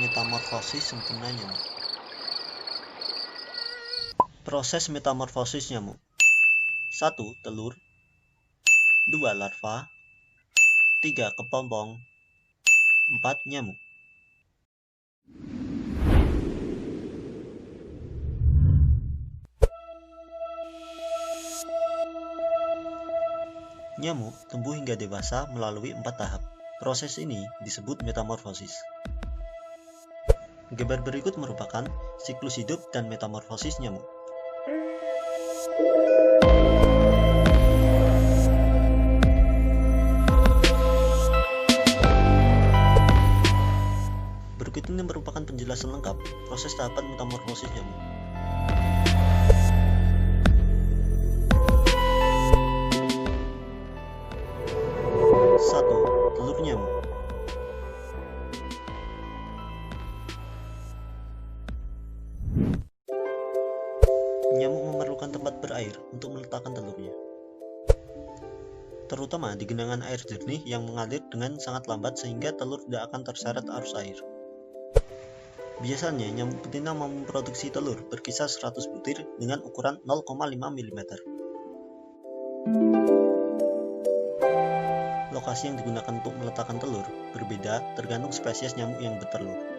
Metamorfosis sempurna nyamuk. Proses metamorfosis nyamuk. 1. Telur. 2. Larva. 3. Kepompong. 4. Nyamuk. Nyamuk tumbuh hingga dewasa melalui 4 tahap. Proses ini disebut metamorfosis. Gambar berikut merupakan siklus hidup dan metamorfosis nyamuk. Berikut ini merupakan penjelasan lengkap proses tahapan metamorfosis nyamuk. 1. Telur nyamuk. Nyamuk memerlukan tempat berair untuk meletakkan telurnya, terutama di genangan air jernih yang mengalir dengan sangat lambat sehingga telur tidak akan terseret arus air. Biasanya nyamuk betina memproduksi telur berkisar 100 butir dengan ukuran 0,5 mm. Lokasi yang digunakan untuk meletakkan telur berbeda tergantung spesies nyamuk yang bertelur.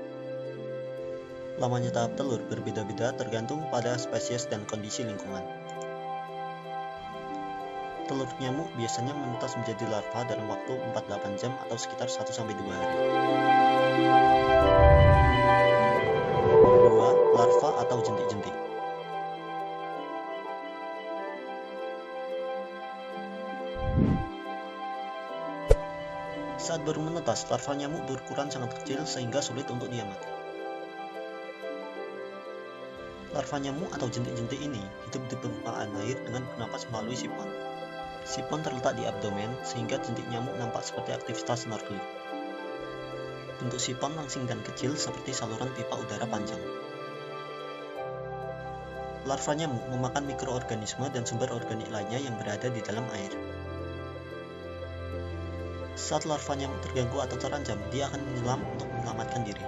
Lamanya tahap telur berbeda-beda tergantung pada spesies dan kondisi lingkungan. Telur nyamuk biasanya menetas menjadi larva dalam waktu 48 jam atau sekitar 1-2 hari. 2. Larva atau jentik-jentik. Saat baru menetas, larva nyamuk berukuran sangat kecil sehingga sulit untuk diamati. Larva nyamuk atau jentik-jentik ini hidup di permukaan air dengan bernapas melalui sipon. Sipon terletak di abdomen sehingga jentik nyamuk nampak seperti aktivitas snorkeling. Bentuk sipon langsing dan kecil seperti saluran pipa udara panjang. Larva nyamuk memakan mikroorganisme dan sumber organik lainnya yang berada di dalam air. Saat larva nyamuk terganggu atau terancam, dia akan menyelam untuk menyelamatkan diri.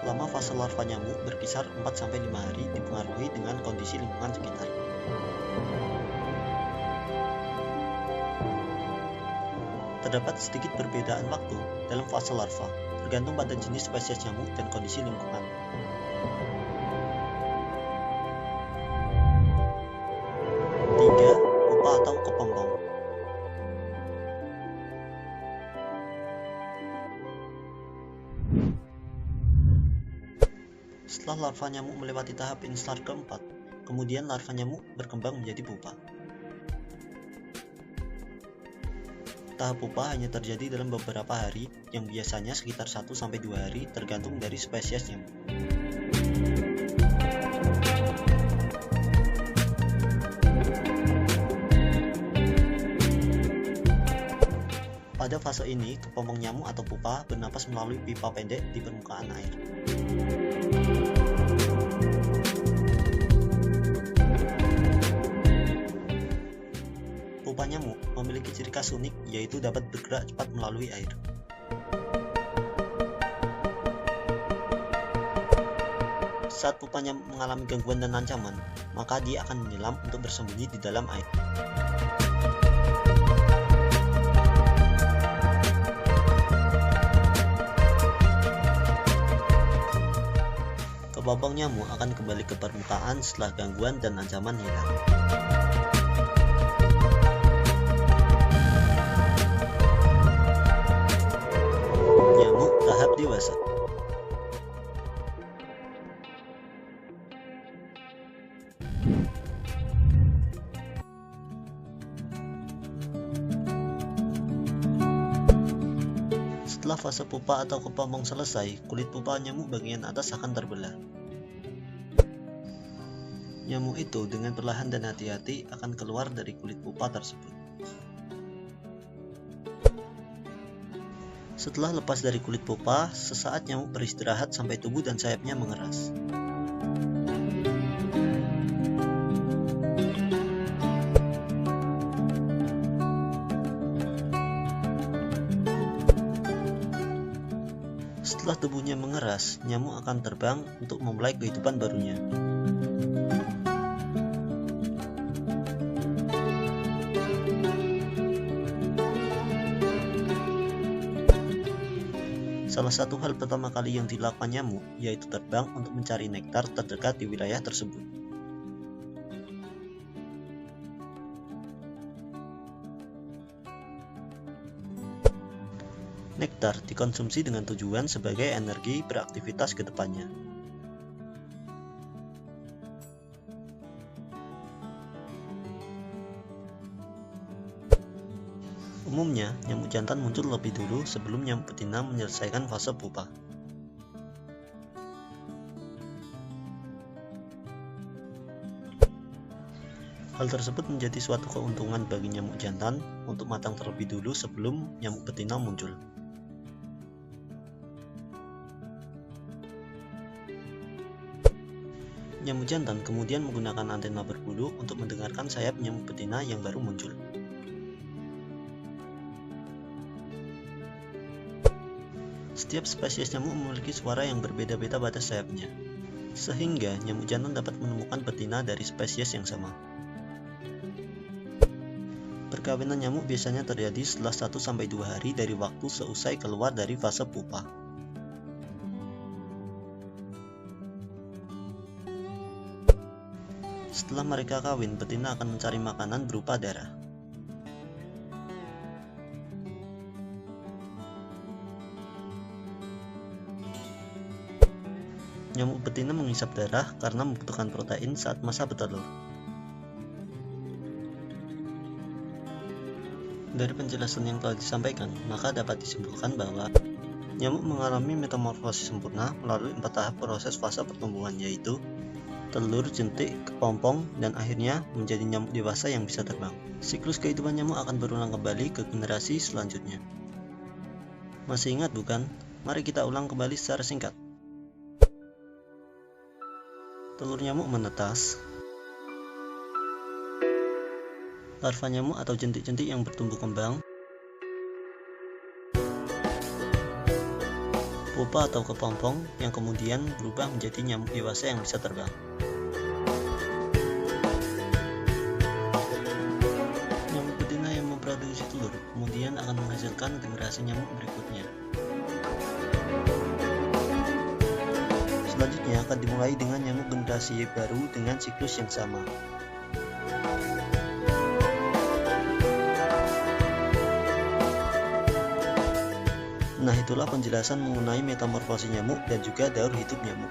Lama fase larva nyamuk berkisar 4-5 hari dipengaruhi dengan kondisi lingkungan sekitar. Terdapat sedikit perbedaan waktu dalam fase larva, tergantung pada jenis spesies nyamuk dan kondisi lingkungan. 3. Pupa atau kepompong. Setelah larva nyamuk melewati tahap instar keempat, kemudian larva nyamuk berkembang menjadi pupa. Tahap pupa hanya terjadi dalam beberapa hari, yang biasanya sekitar 1-2 hari tergantung dari spesies nyamuk. Pada fase ini, kepompong nyamuk atau pupa bernapas melalui pipa pendek di permukaan air. Pupa nyamuk memiliki ciri khas unik, yaitu dapat bergerak cepat melalui air. Saat pupa nyamuk mengalami gangguan dan ancaman, maka dia akan menyelam untuk bersembunyi di dalam air. Kepompong nyamuk akan kembali ke permukaan setelah gangguan dan ancaman hilang. Nyamuk tahap dewasa. Setelah fase pupa atau kepompong selesai, kulit pupa nyamuk bagian atas akan terbelah. Nyamuk itu dengan perlahan dan hati-hati akan keluar dari kulit pupa tersebut. Setelah lepas dari kulit pupa, sesaat nyamuk beristirahat sampai tubuh dan sayapnya mengeras. Setelah tubuhnya mengeras, nyamuk akan terbang untuk memulai kehidupan barunya. Salah satu hal pertama kali yang dilakukan nyamuk yaitu terbang untuk mencari nektar terdekat di wilayah tersebut. Nektar dikonsumsi dengan tujuan sebagai energi beraktivitas ke depannya. Umumnya, nyamuk jantan muncul lebih dulu sebelum nyamuk betina menyelesaikan fase pupa. Hal tersebut menjadi suatu keuntungan bagi nyamuk jantan untuk matang terlebih dulu sebelum nyamuk betina muncul. Nyamuk jantan kemudian menggunakan antena berbulu untuk mendengarkan sayap nyamuk betina yang baru muncul. Setiap spesies nyamuk memiliki suara yang berbeda-beda pada sayapnya, sehingga nyamuk jantan dapat menemukan betina dari spesies yang sama. Perkawinan nyamuk biasanya terjadi setelah 1-2 hari dari waktu seusai keluar dari fase pupa. Setelah mereka kawin, betina akan mencari makanan berupa darah. Nyamuk betina menghisap darah karena membutuhkan protein saat masa bertelur. Dari penjelasan yang telah disampaikan, maka dapat disimpulkan bahwa nyamuk mengalami metamorfosis sempurna melalui 4 tahap proses fase pertumbuhan, yaitu telur, jentik, kepompong, dan akhirnya menjadi nyamuk dewasa yang bisa terbang. Siklus kehidupan nyamuk akan berulang kembali ke generasi selanjutnya. Masih ingat bukan? Mari kita ulang kembali secara singkat. Telur nyamuk menetas. Larva nyamuk atau jentik-jentik yang bertumbuh kembang. Pupa atau kepompong yang kemudian berubah menjadi nyamuk dewasa yang bisa terbang. Nyamuk betina yang memproduksi telur kemudian akan menghasilkan generasi nyamuk berikutnya. Selanjutnya akan dimulai dengan nyamuk generasi baru dengan siklus yang sama. Nah, itulah penjelasan mengenai metamorfosis nyamuk dan juga daur hidup nyamuk.